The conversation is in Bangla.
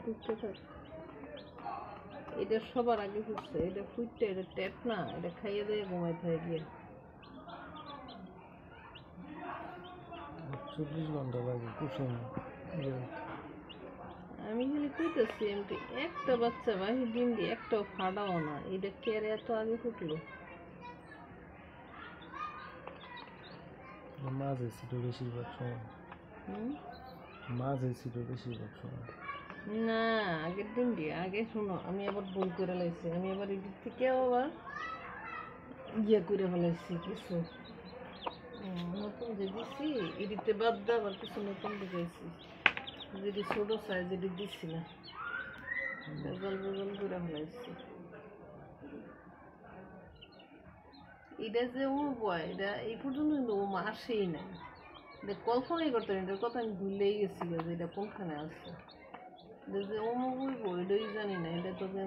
ঢুকতে থাক। এটা সবার আগে ফুটছে, এটা ফুটতে, এটা ট্যাপ না, এটা খাইয়ে দিয়ে ঘুমাইতে হয় গিয়ে। 24 ঘন্টা লাগে কুসুম। আমি খালি কইতেছি এমনি একটা বাচ্চা বাহির ডিম দিয়ে একটাও ফাটাও না, এটা কেড়ে এত আগে ফুটলো। মাঝে ছিল বেশিরভাগ সময়, মাঝে ছিল বেশিরভাগ সময়। না, আগের দিন দিয়ে আগে শোনো, আমি আবার ভুল করে লাইছি, আমি আবার এদিক থেকেও আবার ইয়ে করে ফেলাইছি কিছু নতুন যে দিছি এদিতে বাদ দিয়ে আবার কিছু নতুন ঢুকাইছি, যেটি ছোটো সাইজ যেটি দিচ্ছি না, বেজল বেজল করে ফেলাইছি। এটা যে উড়বো, এটা এই পর্যন্ত কিন্তু ও আসেই নাই, এটা কল্পনাই করতে পারি, এটার কথা আমি ভুলেই গেছি যে এটা কোনখানে আছে। এটা যে ও উড়বো এটাই জানি না, এটা তোকে